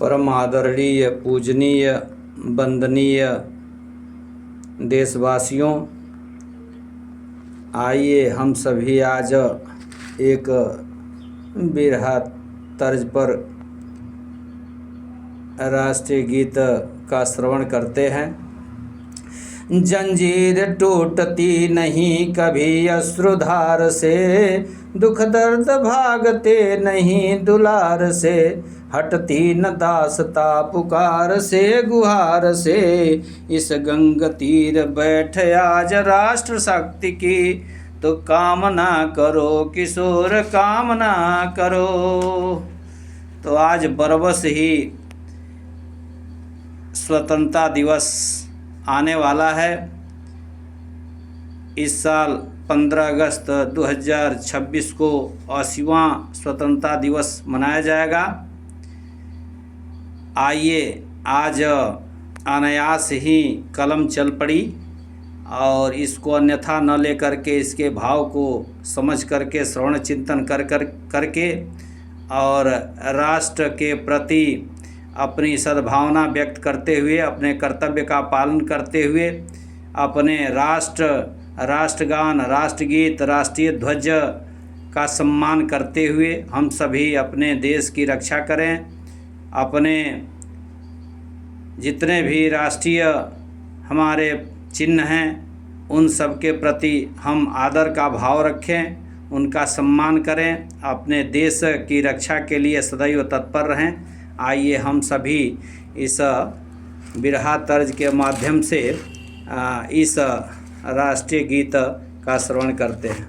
परम आदरणीय पूजनीय वंदनीय देशवासियों, आइए हम सभी आज एक बिरहा तर्ज पर राष्ट्रीय गीत का श्रवण करते हैं। जंजीर टूटती नहीं कभी अश्रुधार से, दुख दर्द भागते नहीं दुलार से, हटती न दासता पुकार से गुहार से, इस गंग तीर बैठ आज राष्ट्र शक्ति की, तो कामना करो किशोर कामना करो। तो आज बरबस ही स्वतंत्रता दिवस आने वाला है। इस साल 15 अगस्त 2026 को 80वां स्वतंत्रता दिवस मनाया जाएगा। आइए आज अनायास ही कलम चल पड़ी और इसको अन्यथा न लेकर के इसके भाव को समझ करके श्रवण चिंतन करके और राष्ट्र के प्रति अपनी सद्भावना व्यक्त करते हुए, अपने कर्तव्य का पालन करते हुए, अपने राष्ट्रगान, राष्ट्रगीत, राष्ट्रीय ध्वज का सम्मान करते हुए हम सभी अपने देश की रक्षा करें। अपने जितने भी राष्ट्रीय हमारे चिन्ह हैं उन सब के प्रति हम आदर का भाव रखें, उनका सम्मान करें, अपने देश की रक्षा के लिए सदैव तत्पर रहें। आइए हम सभी इस बिरहा तर्ज के माध्यम से इस राष्ट्रीय गीत का श्रवण करते हैं।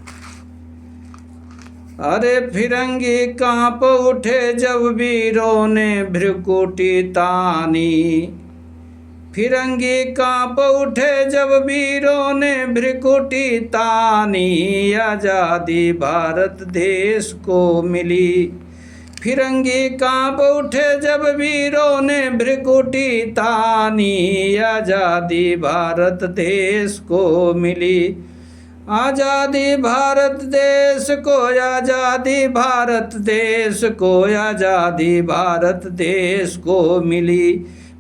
अरे फिरंगी कांप उठे जब वीरों ने भ्रुकुटी तानी, फिरंगी कांप उठे जब वीरों ने भ्रुकुटी तानी, आज़ादी भारत देश को मिली। फिरंगी कांप उठे जब वीरों ने भ्रुकुटी तानी, आज़ादी भारत देश को मिली। आज़ादी भारत देश को, आज़ादी भारत देश को, आज़ादी भारत देश को मिली।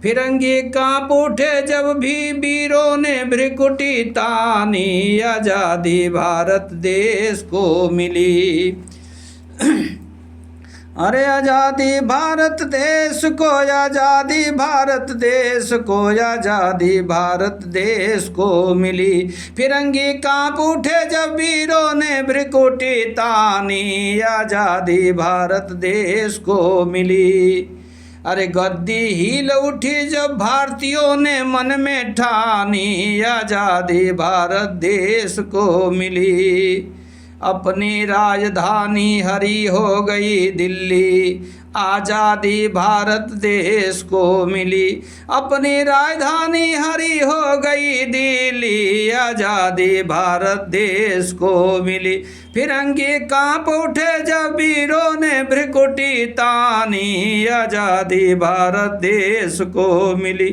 फिरंगी कांप उठे जब भी वीरों ने भ्रुकुटी तानी, आज़ादी भारत देश को मिली। अरे आज़ादी भारत देश को, आज़ादी भारत देश को, आज़ादी भारत देश को मिली। फिरंगी कांप उठे जब वीरों ने भ्रुकुटी तानी, आज़ादी भारत देश को मिली। अरे गद्दी हिल उठी जब भारतीयों ने मन में ठानी, आज़ादी भारत देश को मिली। अपनी राजधानी हरी हो गई दिल्ली, आज़ादी भारत देश को मिली। अपनी राजधानी हरी हो गई दिल्ली, आज़ादी भारत देश को मिली। फिरंगी कांप उठे जब वीरों ने भ्रुकुटी तानी, आज़ादी भारत देश को मिली।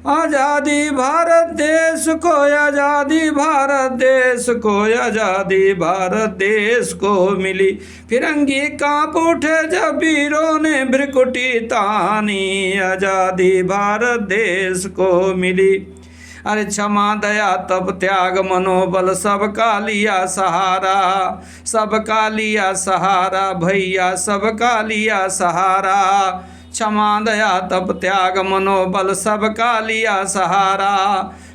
आज़ादी भारत देश को, आज़ादी भारत देश को, आज़ादी भारत देश को मिली। फिरंगी कांप उठे जब वीरों ने भ्रुकुटी तानी, आज़ादी भारत देश को मिली। अरे क्षमा दया तप त्याग मनोबल सबका लिया सहारा, सबका लिया सहारा भैया सबका लिया सहारा। क्षमा दया तप त्याग मनोबल सबका लिया सहारा,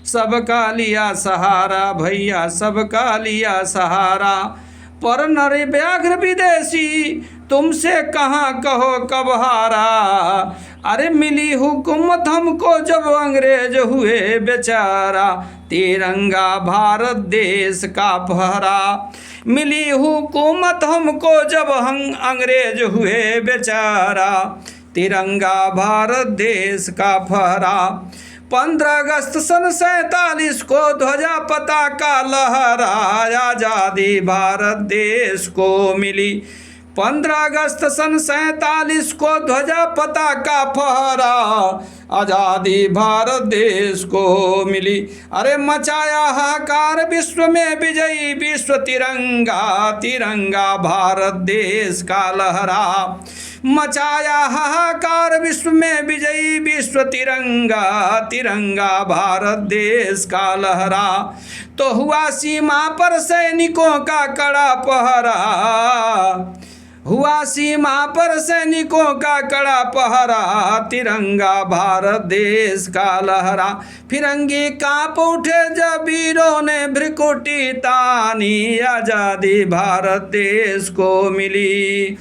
सबका लिया सहारा भैया सबका लिया सहारा। पर नर व्याघ्र विदेशी तुमसे कहाँ कहो कब हारा, अरे मिली हुकूमत हमको जब अंग्रेज हुए बेचारा, तिरंगा भारत देश का फहरा। मिली हुकूमत हमको जब हम अंग्रेज हुए बेचारा, तिरंगा भारत देश का फहरा। 15 अगस्त सन 47 को ध्वजा पताका लहरा, आज़ादी भारत देश को मिली। 15 अगस्त सन 47 को ध्वजा पताका फहरा, आज़ादी भारत देश को मिली। अरे मचाया हाहाकार विश्व में विजयी विश्व तिरंगा, तिरंगा भारत देश का लहरा। मचाया हाहाकार विश्व में विजयी विश्व तिरंगा, तिरंगा भारत देश का लहरा। तो हुआ सीमा पर सैनिकों का कड़ा पहरा, हुआ सीमा पर सैनिकों का कड़ा पहरा, तिरंगा भारत देश का लहरा। फिरंगी कांप उठे जब वीरों ने भ्रिकुटी तानी, आजादी भारत देश को मिली।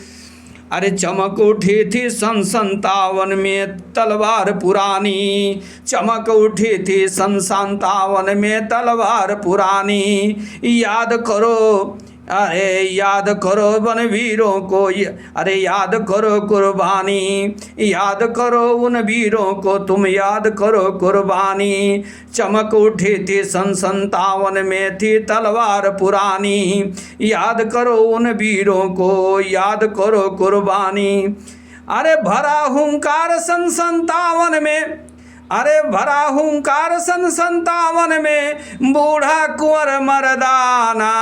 अरे चमक उठी थी सन 57 में तलवार पुरानी, चमक उठी थी सन 57 में तलवार पुरानी। याद करो, अरे याद करो वन वीरों को, अरे याद करो कुर्बानी, याद करो उन वीरों को, तुम याद करो कुर्बानी। चमक उठी थी सन 57 में थी तलवार पुरानी, याद करो उन वीरों को, याद करो कुर्बानी। अरे भरा हुंकार सन 57 में, अरे भरा हुंकार सन 57 में, बूढ़ा कुंवर मर्दाना।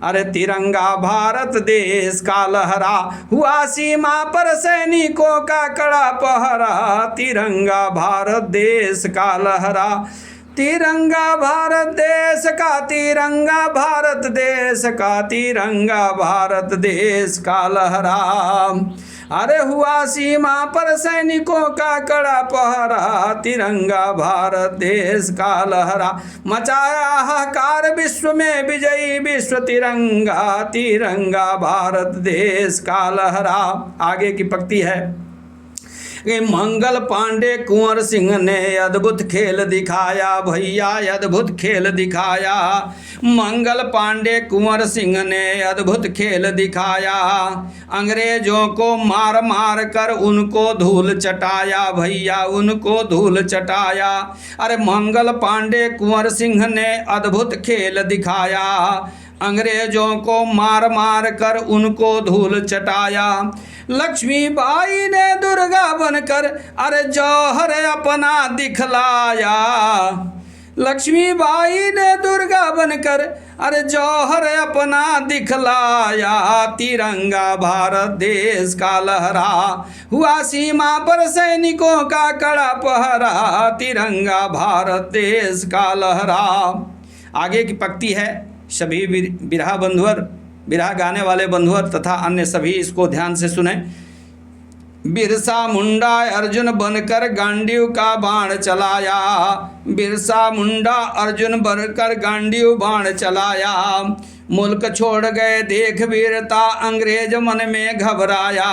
अरे तिरंगा भारत देश का लहरा, हुआ सीमा पर सैनिकों का कड़ा पहरा, तिरंगा भारत देश का लहरा। तिरंगा भारत देश का, तिरंगा भारत देश का, तिरंगा भारत देश का लहरा। अरे हुआ सीमा पर सैनिकों का कड़ा पहरा, तिरंगा भारत देश का लहरा। मचाया हाहाकार विश्व में विजयी विश्व तिरंगा, तिरंगा भारत देश का लहरा। आगे की पंक्ति है कि मंगल पांडे कुंवर सिंह ने अद्भुत खेल दिखाया, भैया अद्भुत खेल दिखाया। मंगल पांडे कुंवर सिंह ने अद्भुत खेल दिखाया, अंग्रेजों को मार मार कर उनको धूल चटाया, भैया उनको धूल चटाया। अरे मंगल पांडे कुंवर सिंह ने अद्भुत खेल दिखाया, अंग्रेजों को मार मार कर उनको धूल चटाया। लक्ष्मीबाई ने दुर्गा बनकर अरे जौहर अपना दिखलाया, लक्ष्मीबाई ने दुर्गा बनकर अरे जौहर अपना दिखलाया, तिरंगा भारत देश का लहरा। हुआ सीमा पर सैनिकों का कड़ा पहरा, तिरंगा भारत देश का लहरा। आगे की पंक्ति है, सभी बिरहा बंधुवर, बिरहा गाने वाले बंधुवर तथा अन्य सभी इसको ध्यान से सुने। बिरसा मुंडा अर्जुन बनकर गांडीव का बाण चलाया, बिरसा मुंडा अर्जुन बनकर गांडीव बाण चलाया। मुल्क छोड़ गए देख वीरता अंग्रेज मन में घबराया,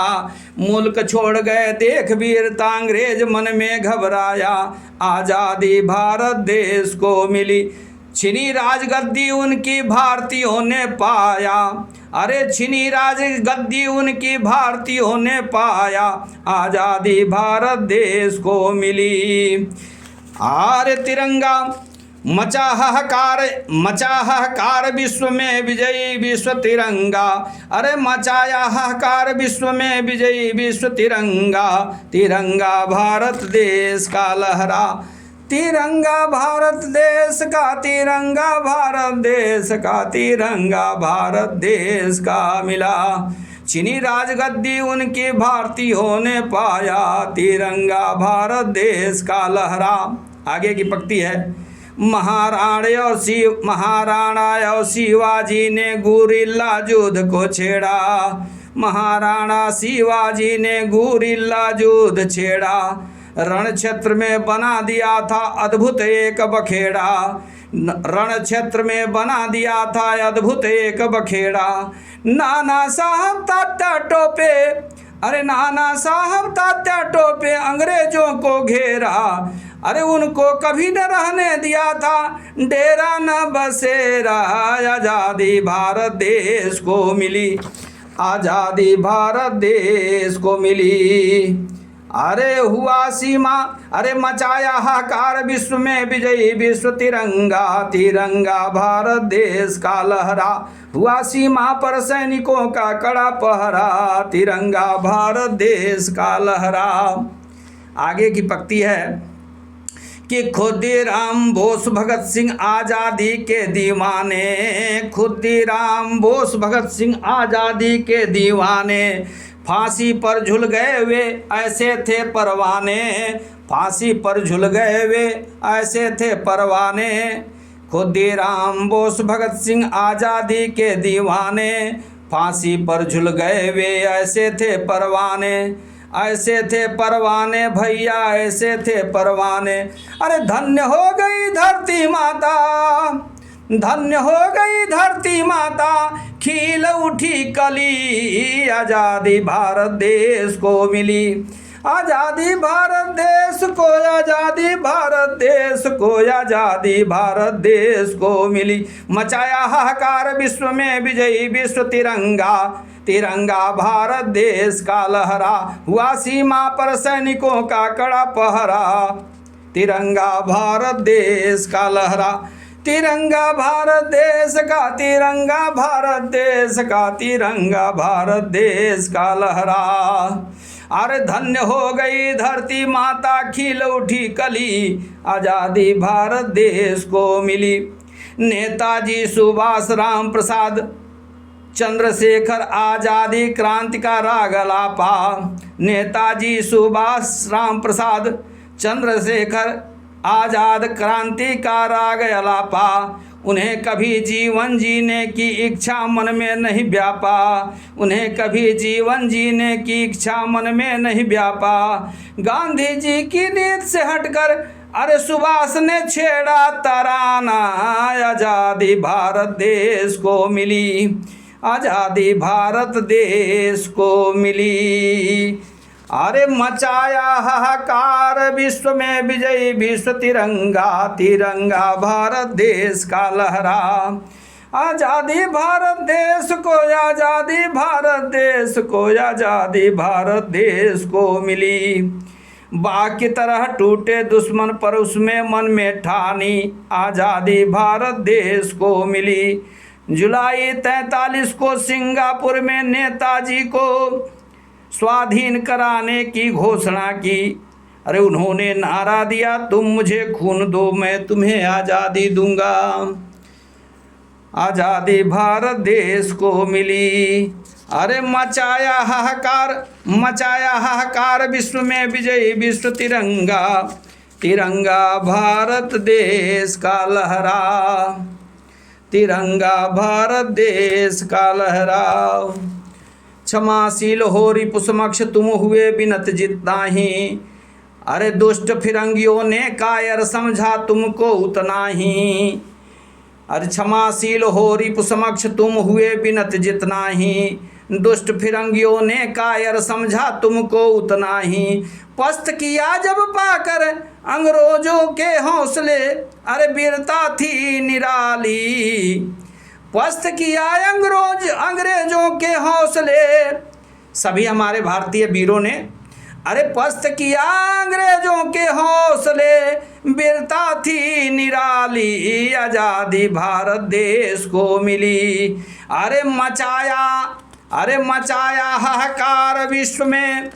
मुल्क छोड़ गए देख वीरता अंग्रेज मन में घबराया। आज़ादी भारत देश को मिली, छिनी राजगद्दी उनकी भारतीयों ने पाया, अरे छिनी राजगद्दी उनकी भारतीयों ने पाया। आज़ादी भारत देश को मिली। आरे तिरंगा मचा हाहाकार विश्व में विजयी विश्व तिरंगा, अरे मचाया हाहाकार विश्व में विजयी विश्व तिरंगा, तिरंगा भारत देश का लहरा। तिरंगा भारत देश का, तिरंगा भारत देश का, तिरंगा भारत देश का मिला। चीनी राजगद्दी उनकी भारतीयों ने पाया, तिरंगा भारत देश का लहरा। आगे की पंक्ति है, महाराणा और शिवाजी ने गुरिल्ला युद्ध को छेड़ा, महाराणा शिवाजी ने गुरिल्ला युद्ध छेड़ा। रण क्षेत्र में बना दिया था अद्भुत एक बखेड़ा, रण क्षेत्र में बना दिया था अद्भुत एक बखेड़ा। नाना साहब तात्या टोपे, अरे नाना साहब तात्या टोपे अंग्रेजों को घेरा, अरे उनको कभी न रहने दिया था डेरा न बसेरा। आज़ादी भारत देश को मिली, आज़ादी भारत देश को मिली। अरे हुआ सीमा, अरे मचाया हाहाकार विश्व में विजयी विश्व तिरंगा, तिरंगा भारत देश का लहरा। हुआ सीमा पर सैनिकों का कड़ा पहरा, तिरंगा भारत देश का लहरा। आगे की पंक्ति है कि खुदीराम बोस भगत सिंह आज़ादी के दीवाने, खुदीराम बोस भगत सिंह आज़ादी के दीवाने। फांसी पर झूल गए वे ऐसे थे परवाने, फांसी पर झूल गए वे ऐसे थे परवाने। खुदीराम बोस भगत सिंह आज़ादी के दीवाने, फांसी पर झूल गए वे ऐसे थे परवाने, ऐसे थे परवाने भैया ऐसे थे परवाने। अरे धन्य हो गई धरती माता, धन्य हो गई धरती माता, खिल उठी कली, आज़ादी भारत देश को मिली, आज़ादी भारत देश को, आज़ादी भारत देश को, आज़ादी भारत देश को मिली। मचाया हाहाकार विश्व में विजयी विश्व तिरंगा, तिरंगा भारत देश का लहरा, हुआ सीमा पर सैनिकों का कड़ा पहरा, तिरंगा भारत देश का लहरा, तिरंगा भारत देश का, तिरंगा भारत देश का, तिरंगा भारत देश का लहरा। अरे धन्य हो गई धरती माता, खिल उठी कली, आज़ादी भारत देश को मिली। नेताजी सुभाष राम प्रसाद चंद्रशेखर आज़ादी क्रांति का राग अलापा, नेताजी सुभाष राम प्रसाद चंद्रशेखर आज़ाद क्रांति का राग अलापा। उन्हें कभी जीवन जीने की इच्छा मन में नहीं व्यापा, उन्हें कभी जीवन जीने की इच्छा मन में नहीं व्यापा। गांधी जी की नीति से हटकर अरे सुभाष ने छेड़ा तराना, आज़ादी भारत देश को मिली, आज़ादी भारत देश को मिली। अरे मचाया हाहाकार विश्व में विजयी विश्व तिरंगा, तिरंगा भारत देश का लहरा, आज़ादी भारत देश को, आज़ादी भारत देश को, आज़ादी भारत देश को मिली। बाग की तरह टूटे दुश्मन पर उसमें मन में ठानी, आज़ादी भारत देश को मिली। जुलाई 43 को सिंगापुर में नेताजी को स्वाधीन कराने की घोषणा की। अरे उन्होंने नारा दिया, तुम मुझे खून दो मैं तुम्हें आज़ादी दूंगा, आज़ादी भारत देश को मिली। अरे मचाया हाहाकार, मचाया हाहाकार विश्व में विजयी विश्व तिरंगा, तिरंगा भारत देश का लहरा, तिरंगा भारत देश का लहरा। क्षमाशील हो रिपु समक्ष तुम हुए बिनत जितना ही, अरे दुष्ट फिरंगियों ने कायर समझा तुमको उतना ही। अरे क्षमाशील हो रिपु समक्ष तुम हुए बिनत जितना ही, दुष्ट फिरंगियों ने कायर समझा तुमको उतना ही। पस्त किया जब पाकर अंग्रेजों के हौसले, अरे वीरता थी निराली। पस्त किया अंग्रेजों के हौसले, सभी हमारे भारतीय वीरों ने अरे पस्त किया अंग्रेजों के हौसले, वीरता थी निराली, आज़ादी भारत देश को मिली। अरे मचाया हाहाकार विश्व में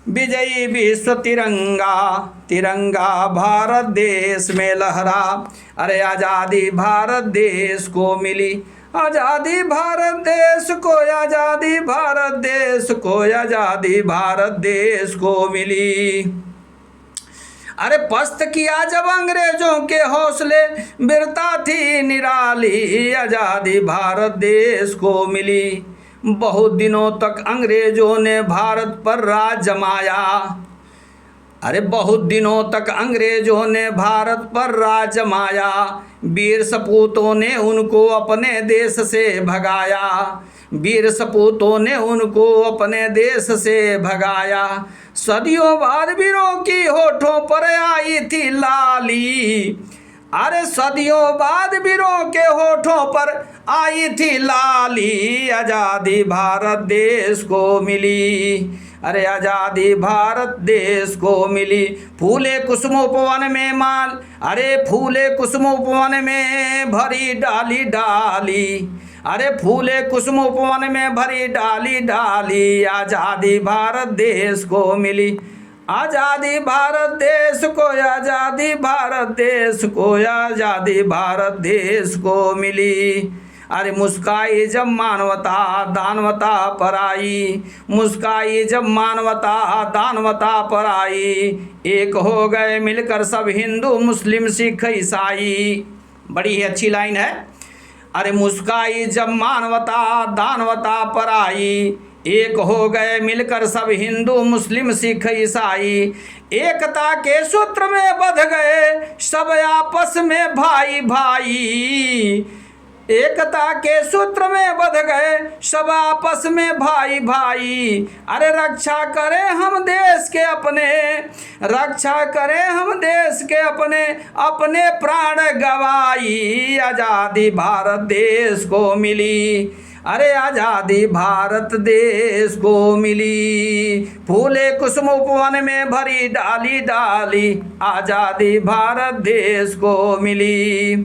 विजयी विश्व तिरंगा, तिरंगा भारत देश में लहरा। अरे आज़ादी भारत देश को मिली, आज़ादी भारत देश को, आज़ादी भारत देश को, आज़ादी भारत देश को मिली। अरे पस्त किया जब अंग्रेजों के हौसले, वीरता थी निराली, आज़ादी भारत देश को मिली। बहुत दिनों तक अंग्रेजों ने भारत पर राज जमाया, अरे बहुत दिनों तक अंग्रेजों ने भारत पर राज जमाया। वीर सपूतों ने उनको अपने देश से भगाया, वीर सपूतों ने उनको अपने देश से भगाया। सदियों बाद वीरों की होठों पर आई थी लाली, अरे सदियों बाद वीरों के होठों पर आई थी लाली, आज़ादी भारत देश को मिली। अरे आज़ादी भारत देश को मिली। फूले कुसुमोपवन में माल, अरे फूले कुसुमोपवन में भरी डाली डाली, अरे फूले कुसुमोपवन में भरी डाली डाली, आज़ादी भारत देश को मिली। आज़ादी भारत देश को, आज़ादी भारत देश को, आज़ादी भारत देश को मिली। अरे मुस्काई जब मानवता दानवता पर आई, मुस्काई जब मानवता दानवता पर आई, एक हो गए मिलकर सब हिंदू मुस्लिम सिख ईसाई। बड़ी ही अच्छी लाइन है। अरे मुस्काई जब मानवता दानवता पर आई, एक हो गए मिलकर सब हिंदू मुस्लिम सिख ईसाई, एकता के सूत्र में बंध गए सब आपस में भाई भाई, एकता के सूत्र में बंध गए सब आपस में भाई भाई। अरे रक्षा करें हम देश के अपने, रक्षा करें हम देश के अपने, अपने प्राण गवाई, आज़ादी भारत देश को मिली, अरे आज़ादी भारत देश को मिली। फूले कुसुम उपवन में भरी डाली डाली, आज़ादी भारत देश को मिली।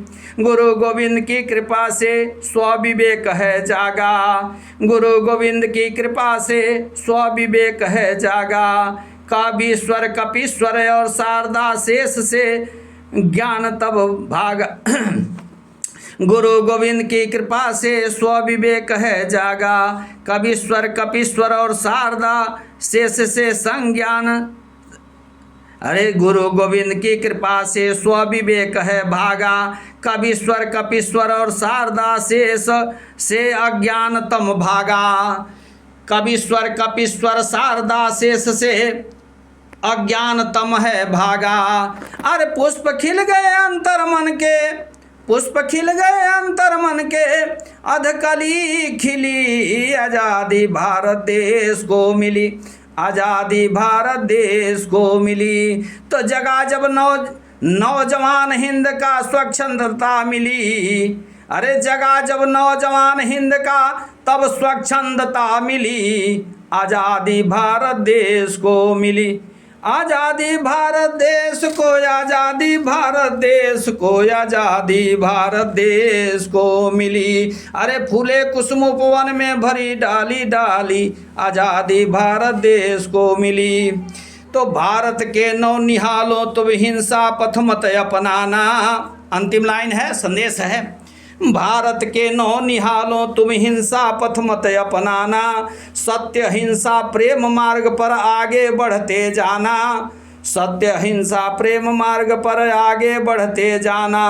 गुरु गोविंद की कृपा से स्वविवेक है जागा, गुरु गोविंद की कृपा से स्वविवेक है जागा, कावीश्वर कपीश्वर और शारदा शेष से ज्ञान तब भागा। गुरु गोविंद की कृपा से स्वविवेक है जागा, कवीश्वर कपीश्वर और शारदा शेष से संज्ञान। अरे गुरु गोविंद की कृपा से स्वविवेक है भागा, कवीश्वर कपीश्वर और शारदा शेष से अज्ञान तम भागा, कवीश्वर कपीश्वर शारदा शेष से अज्ञान तम है भागा। अरे पुष्प खिल गए अंतर मन के, पुष्प खिल गए अंतर मन के, अधकली खिली, आज़ादी भारत देश को मिली, आज़ादी भारत देश को मिली। तो जगा जब नौजवान हिंद का स्वच्छंदता मिली, अरे जगा जब नौजवान हिंद का तब स्वच्छंदता मिली, आज़ादी भारत देश को मिली, आज़ादी भारत देश को, आज़ादी भारत देश को, आज़ादी भारत देश को मिली। अरे फूले कुसुम उपवन में भरी डाली डाली, आज़ादी भारत देश को मिली। तो भारत के नौनिहालों तुम हिंसा पथ मत अपनाना, अंतिम लाइन है, संदेश है। भारत के नौनिहालों तुम हिंसा पथ मत अपनाना, सत्य हिंसा प्रेम मार्ग पर आगे बढ़ते जाना, सत्य हिंसा प्रेम मार्ग पर आगे बढ़ते जाना।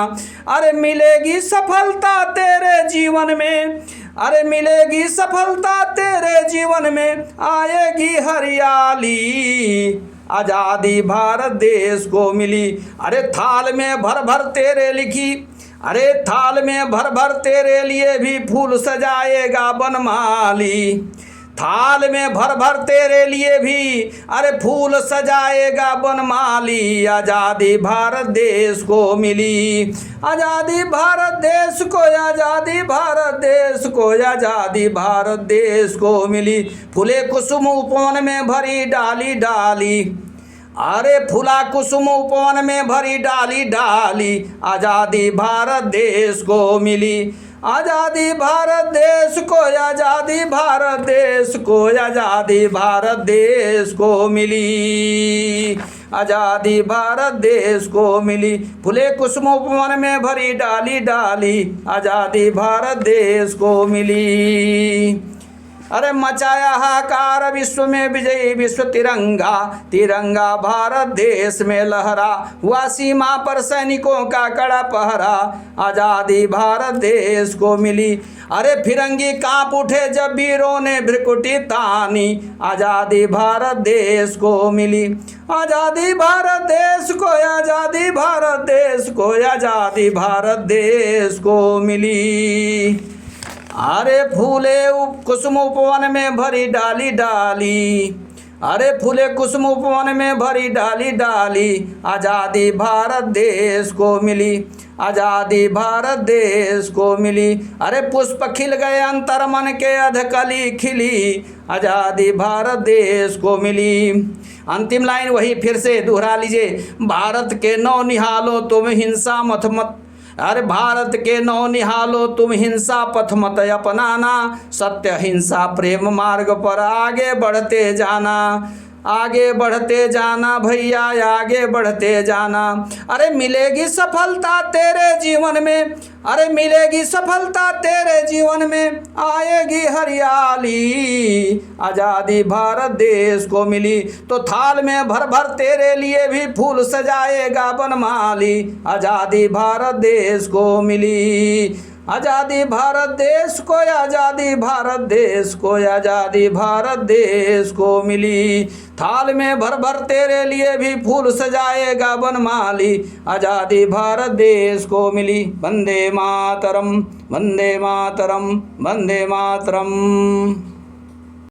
अरे मिलेगी सफलता तेरे जीवन में, अरे मिलेगी सफलता तेरे जीवन में, आएगी हरियाली, आज़ादी भारत देश को मिली। अरे थाल में भर भर तेरे लिखी, अरे थाल में भर भर तेरे लिए भी फूल सजाएगा बनमाली, थाल में भर भर तेरे लिए भी अरे फूल सजाएगा बनमाली, आज़ादी भारत देश को मिली, आज़ादी भारत देश को, आज़ादी भारत देश को, आज़ादी भारत देश को मिली। फूले कुसुम उपवन में भरी डाली डाली, अरे फूला कुसुम उपवन में भरी डाली डाली, आज़ादी भारत देश को मिली, आज़ादी भारत देश को, आज़ादी भारत देश को, आज़ादी भारत देश को मिली, आज़ादी भारत देश को मिली। फूले कुसुम उपवन में भरी डाली डाली, आज़ादी भारत देश को मिली। अरे मचाया हाहाकार विश्व में विजयी विश्व तिरंगा, तिरंगा भारत देश में लहरा, हुआ सीमा पर सैनिकों का कड़ा पहरा, आज़ादी भारत देश को मिली। अरे फिरंगी कांप उठे जब वीरों ने भ्रिकुटी तानी, आज़ादी भारत देश को मिली, आज़ादी भारत देश को, आज़ादी भारत देश को, आज़ादी भारत देश को मिली। अरे फूले कुसुम उपवन में भरी डाली डाली, अरे फूले कुसुम उपवन में भरी डाली डाली, आज़ादी भारत देश को मिली, आज़ादी भारत देश को मिली। अरे पुष्प खिल गए अंतर मन के, अधकली खिली, आज़ादी भारत देश को मिली। अंतिम लाइन वही फिर से दोहरा लीजिए, भारत के नौनिहालों तुम हिंसा मत, अरे भारत के नौनिहालों तुम हिंसा पथ मत अपनाना, सत्य हिंसा प्रेम मार्ग पर आगे बढ़ते जाना, आगे बढ़ते जाना भैया, आगे बढ़ते जाना। अरे मिलेगी सफलता तेरे जीवन में, अरे मिलेगी सफलता तेरे जीवन में, आएगी हरियाली। आज़ादी भारत देश को मिली तो थाल में भर भर तेरे लिए भी फूल सजाएगा बनमाली। आज़ादी भारत देश को मिली, आज़ादी भारत देश को, आज़ादी भारत देश को, आज़ादी भारत देश को मिली। थाल में भर भर तेरे लिए भी फूल सजाएगा बनमाली। आज़ादी भारत देश को मिली। वंदे मातरम, वंदे मातरम, वंदे मातरम।